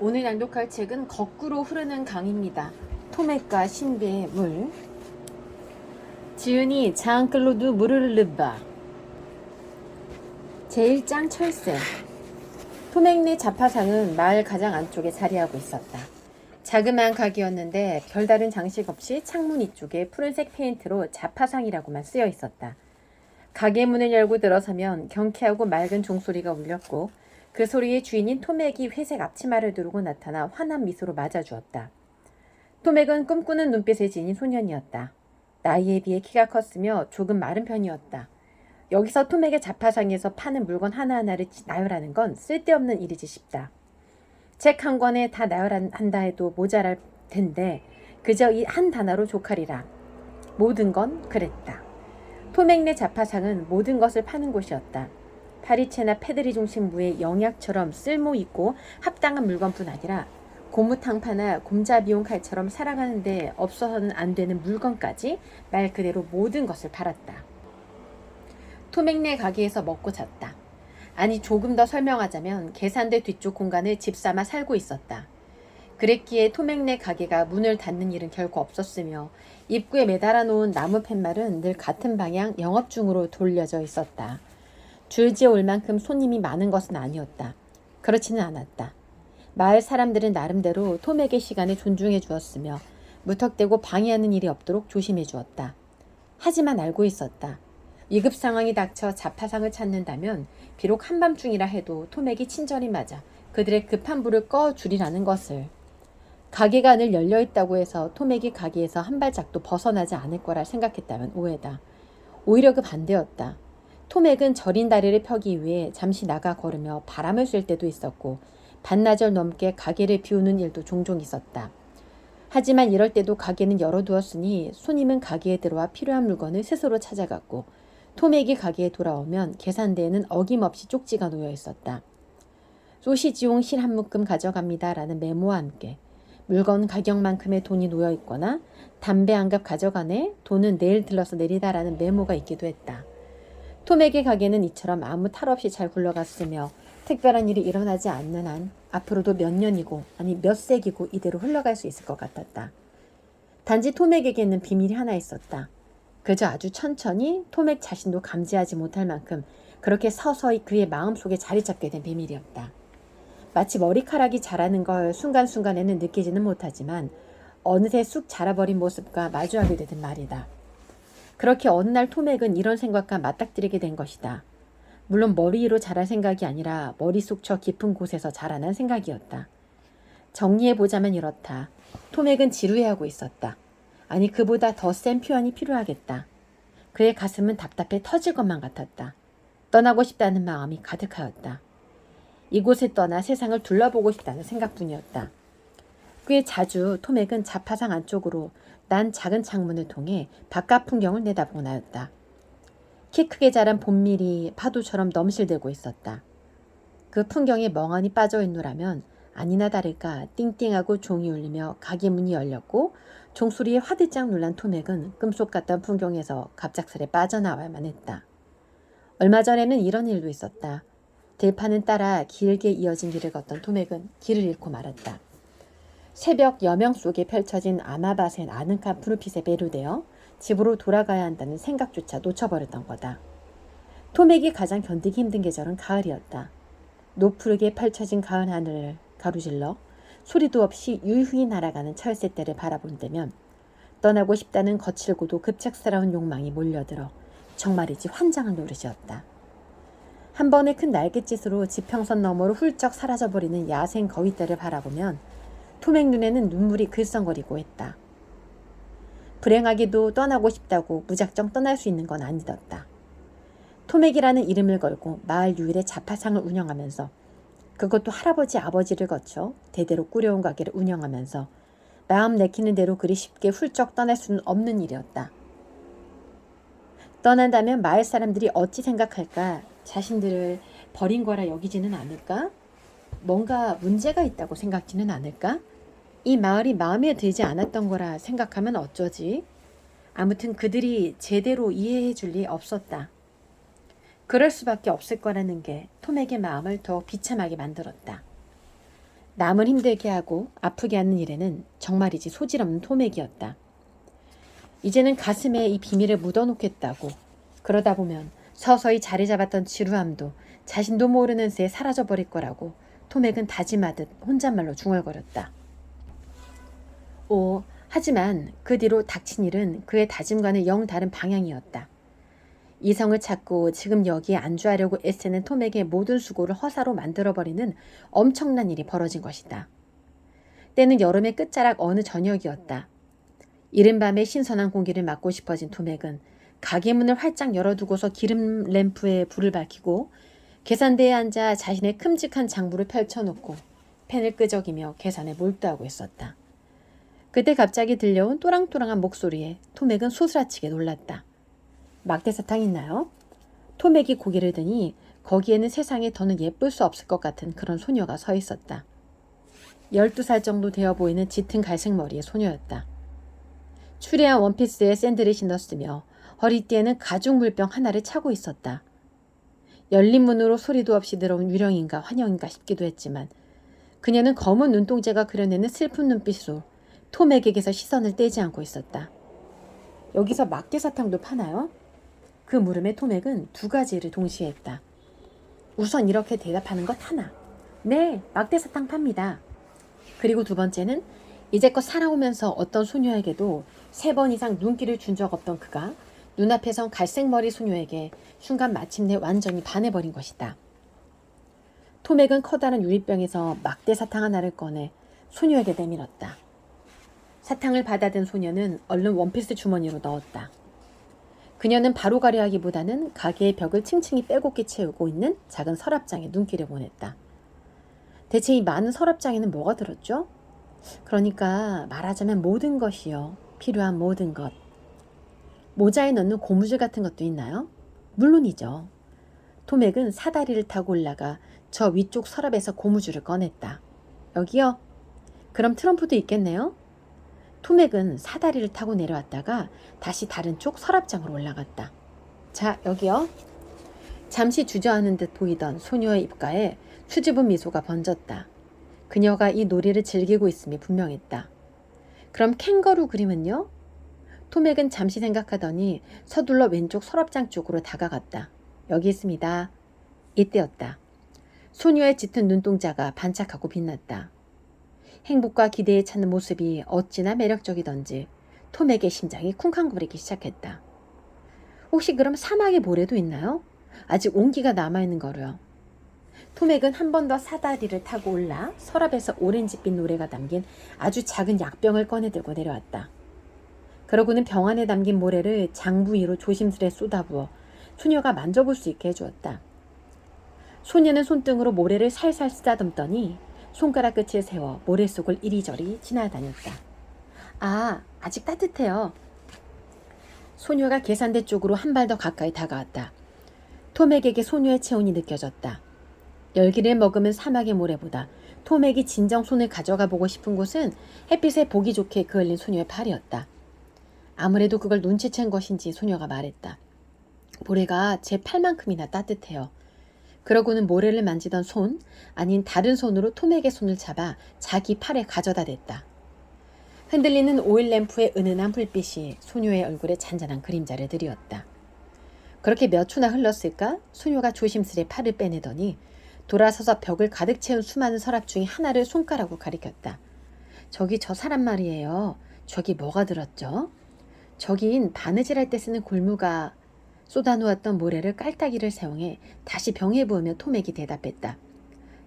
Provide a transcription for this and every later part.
오늘 낭독할 책은 거꾸로 흐르는 강입니다. 토맥과 신비의 물. 지은이 장클로드 무르르바. 제1장 철새. 토맥네 자파상은 마을 가장 안쪽에 자리하고 있었다. 자그마한 가게였는데 별다른 장식 없이 창문 이쪽에 푸른색 페인트로 자파상이라고만 쓰여 있었다. 가게 문을 열고 들어서면 경쾌하고 맑은 종소리가 울렸고 그 소리의 주인인 토맥이 회색 앞치마를 두르고 나타나 환한 미소로 맞아주었다. 토맥은 꿈꾸는 눈빛을 지닌 소년이었다. 나이에 비해 키가 컸으며 조금 마른 편이었다. 여기서 토맥의 자파상에서 파는 물건 하나하나를 나열하는 건 쓸데없는 일이지 싶다. 책 한 권에 다 나열한다 해도 모자랄 텐데 그저 이 한 단어로 족하리라. 모든 건 그랬다. 토맥네 자파상은 모든 것을 파는 곳이었다. 파리채나 패드리 중심 무의 영약처럼 쓸모있고 합당한 물건뿐 아니라 고무탕파나 곰자비용 칼처럼 살아가는데 없어서는 안 되는 물건까지 말 그대로 모든 것을 팔았다. 토맥네 가게에서 먹고 잤다. 아니 조금 더 설명하자면 계산대 뒤쪽 공간을 집삼아 살고 있었다. 그랬기에 토맥네 가게가 문을 닫는 일은 결코 없었으며 입구에 매달아 놓은 나무 팻말은 늘 같은 방향 영업 중으로 돌려져 있었다. 줄지어 올 만큼 손님이 많은 것은 아니었다. 그렇지는 않았다. 마을 사람들은 나름대로 토맥의 시간을 존중해 주었으며 무턱대고 방해하는 일이 없도록 조심해 주었다. 하지만 알고 있었다. 위급 상황이 닥쳐 자파상을 찾는다면 비록 한밤중이라 해도 토맥이 친절히 맞아 그들의 급한 불을 꺼주리라는 것을. 가게가 늘 열려있다고 해서 토맥이 가게에서 한 발짝도 벗어나지 않을 거라 생각했다면 오해다. 오히려 그 반대였다. 토맥은 저린 다리를 펴기 위해 잠시 나가 걸으며 바람을 쐴 때도 있었고 반나절 넘게 가게를 비우는 일도 종종 있었다. 하지만 이럴 때도 가게는 열어두었으니 손님은 가게에 들어와 필요한 물건을 스스로 찾아갔고 토맥이 가게에 돌아오면 계산대에는 어김없이 쪽지가 놓여 있었다. 소시지용 실 한 묶음 가져갑니다 라는 메모와 함께 물건 가격만큼의 돈이 놓여 있거나 담배 한 갑 가져가네 돈은 내일 들러서 내리다 라는 메모가 있기도 했다. 토맥의 가게는 이처럼 아무 탈 없이 잘 굴러갔으며 특별한 일이 일어나지 않는 한 앞으로도 몇 년이고 아니 몇 세기고 이대로 흘러갈 수 있을 것 같았다. 단지 토맥에게는 비밀이 하나 있었다. 그저 아주 천천히 토맥 자신도 감지하지 못할 만큼 그렇게 서서히 그의 마음속에 자리 잡게 된 비밀이었다. 마치 머리카락이 자라는 걸 순간순간에는 느끼지는 못하지만 어느새 쑥 자라버린 모습과 마주하게 되는 말이다. 그렇게 어느 날 토맥은 이런 생각과 맞닥뜨리게 된 것이다. 물론 머리 위로 자랄 생각이 아니라 머릿속 저 깊은 곳에서 자라난 생각이었다. 정리해보자면 이렇다. 토맥은 지루해하고 있었다. 아니 그보다 더 센 표현이 필요하겠다. 그의 가슴은 답답해 터질 것만 같았다. 떠나고 싶다는 마음이 가득하였다. 이곳을 떠나 세상을 둘러보고 싶다는 생각뿐이었다. 꽤 자주 토맥은 자파상 안쪽으로 난 작은 창문을 통해 바깥 풍경을 내다보곤 하였다. 키 크게 자란 봄밀이 파도처럼 넘실대고 있었다. 그 풍경에 멍하니 빠져있노라면 아니나 다를까 띵띵하고 종이 울리며 가게 문이 열렸고 종소리에 화들짝 놀란 토맥은 꿈속 같던 풍경에서 갑작스레 빠져나와야만 했다. 얼마 전에는 이런 일도 있었다. 들판은 따라 길게 이어진 길을 걷던 토맥은 길을 잃고 말았다. 새벽 여명 속에 펼쳐진 아마밭의 아늑한 푸르빛에 매료되어 집으로 돌아가야 한다는 생각조차 놓쳐버렸던 거다. 토맥이 가장 견디기 힘든 계절은 가을이었다. 노푸르게 펼쳐진 가을 하늘을 가로질러 소리도 없이 유유히 날아가는 철새떼를 바라본 때면 떠나고 싶다는 거칠고도 급작스러운 욕망이 몰려들어 정말이지 환장한 노릇이었다. 한 번의 큰 날갯짓으로 지평선 너머로 훌쩍 사라져버리는 야생 거위떼를 바라보면 토맥 눈에는 눈물이 글썽거리고 했다. 불행하게도 떠나고 싶다고 무작정 떠날 수 있는 건 아니었다. 토맥이라는 이름을 걸고 마을 유일의 자파상을 운영하면서 그것도 할아버지 아버지를 거쳐 대대로 꾸려온 가게를 운영하면서 마음 내키는 대로 그리 쉽게 훌쩍 떠날 수는 없는 일이었다. 떠난다면 마을 사람들이 어찌 생각할까? 자신들을 버린 거라 여기지는 않을까? 뭔가 문제가 있다고 생각지는 않을까? 이 마을이 마음에 들지 않았던 거라 생각하면 어쩌지? 아무튼 그들이 제대로 이해해 줄 리 없었다. 그럴 수밖에 없을 거라는 게 토맥의 마음을 더욱 비참하게 만들었다. 남을 힘들게 하고 아프게 하는 일에는 정말이지 소질없는 토맥이었다. 이제는 가슴에 이 비밀을 묻어놓겠다고. 그러다 보면 서서히 자리 잡았던 지루함도 자신도 모르는 새에 사라져버릴 거라고 토맥은 다짐하듯 혼잣말로 중얼거렸다. 하지만 그 뒤로 닥친 일은 그의 다짐과는 영 다른 방향이었다. 이성을 찾고 지금 여기에 안주하려고 애쓰는 톰에게 모든 수고를 허사로 만들어버리는 엄청난 일이 벌어진 것이다. 때는 여름의 끝자락 어느 저녁이었다. 이른 밤에 신선한 공기를 맡고 싶어진 톰액은 가게 문을 활짝 열어두고서 기름 램프에 불을 밝히고 계산대에 앉아 자신의 큼직한 장부를 펼쳐놓고 펜을 끄적이며 계산에 몰두하고 있었다. 그때 갑자기 들려온 또랑또랑한 목소리에 톰액은 소스라치게 놀랐다. 막대사탕 있나요? 톰액이 고개를 드니 거기에는 세상에 더는 예쁠 수 없을 것 같은 그런 소녀가 서 있었다. 12살 정도 되어 보이는 짙은 갈색 머리의 소녀였다. 추레한 원피스에 샌들을 신었으며 허리띠에는 가죽 물병 하나를 차고 있었다. 열린 문으로 소리도 없이 들어온 유령인가 환영인가 싶기도 했지만 그녀는 검은 눈동자가 그려내는 슬픈 눈빛으로 톰에게서 시선을 떼지 않고 있었다. 여기서 막대사탕도 파나요? 그 물음에 톰액은 두 가지를 동시에 했다. 우선 이렇게 대답하는 것 하나. 네, 막대사탕 팝니다. 그리고 두 번째는 이제껏 살아오면서 어떤 소녀에게도 3번 이상 눈길을 준 적 없던 그가 눈앞에 선 갈색머리 소녀에게 순간 마침내 완전히 반해버린 것이다. 톰액은 커다란 유리병에서 막대사탕 하나를 꺼내 소녀에게 내밀었다. 사탕을 받아든 소녀는 얼른 원피스 주머니로 넣었다. 그녀는 바로 가려 하기보다는 가게의 벽을 층층이 빼곡히 채우고 있는 작은 서랍장에 눈길을 보냈다. 대체 이 많은 서랍장에는 뭐가 들었죠? 그러니까 말하자면 모든 것이요. 필요한 모든 것. 모자에 넣는 고무줄 같은 것도 있나요? 물론이죠. 톰액은 사다리를 타고 올라가 저 위쪽 서랍에서 고무줄을 꺼냈다. 여기요? 그럼 트럼프도 있겠네요? 톰액은 사다리를 타고 내려왔다가 다시 다른 쪽 서랍장으로 올라갔다. 자, 여기요. 잠시 주저하는 듯 보이던 소녀의 입가에 수줍은 미소가 번졌다. 그녀가 이 놀이를 즐기고 있음이 분명했다. 그럼 캥거루 그림은요? 톰액은 잠시 생각하더니 서둘러 왼쪽 서랍장 쪽으로 다가갔다. 여기 있습니다. 이때였다. 소녀의 짙은 눈동자가 반짝하고 빛났다. 행복과 기대에 차는 모습이 어찌나 매력적이던지 톰에게 심장이 쿵쾅거리기 시작했다. 혹시 그럼 사막의 모래도 있나요? 아직 온기가 남아있는 거로요. 톰액은 한 번 더 사다리를 타고 올라 서랍에서 오렌지빛 노래가 담긴 아주 작은 약병을 꺼내 들고 내려왔다. 그러고는 병 안에 담긴 모래를 장부 위로 조심스레 쏟아부어 소녀가 만져볼 수 있게 해주었다. 소녀는 손등으로 모래를 살살 쓰다듬더니 손가락 끝을 세워 모래 속을 이리저리 지나다녔다. 아직 따뜻해요. 소녀가 계산대 쪽으로 한 발 더 가까이 다가왔다. 톰액에게 소녀의 체온이 느껴졌다. 열기를 머금은 사막의 모래보다 톰액이 진정 손을 가져가 보고 싶은 곳은 햇빛에 보기 좋게 그을린 소녀의 팔이었다. 아무래도 그걸 눈치챈 것인지 소녀가 말했다. 모래가 제 팔만큼이나 따뜻해요. 그러고는 모래를 만지던 손, 아닌 다른 손으로 톰액의 손을 잡아 자기 팔에 가져다 댔다. 흔들리는 오일 램프의 은은한 불빛이 소녀의 얼굴에 잔잔한 그림자를 드리웠다. 그렇게 몇 초나 흘렀을까? 소녀가 조심스레 팔을 빼내더니 돌아서서 벽을 가득 채운 수많은 서랍 중에 하나를 손가락으로 가리켰다. 저기 저 사람 말이에요. 저기 뭐가 들었죠? 저긴 바느질할 때 쓰는 골무가 쏟아놓았던 모래를 깔따기를 사용해 다시 병에 부으며 톰액이 대답했다.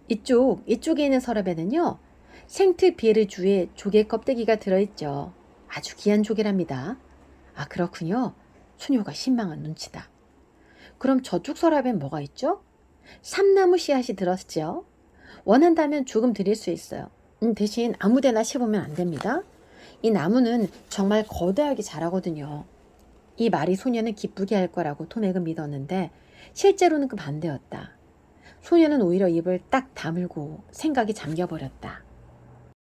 이쪽에 있는 서랍에는요. 생트 비에르주의 조개 껍데기가 들어있죠. 아주 귀한 조개랍니다. 아, 그렇군요. 소녀가 신망한 눈치다. 그럼 저쪽 서랍엔 뭐가 있죠? 삼나무 씨앗이 들었죠. 원한다면 조금 드릴 수 있어요. 대신 아무데나 심으면 안 됩니다. 이 나무는 정말 거대하게 자라거든요. 이 말이 소녀는 기쁘게 할 거라고 톰액은 믿었는데 실제로는 그 반대였다. 소녀는 오히려 입을 딱 다물고 생각이 잠겨버렸다.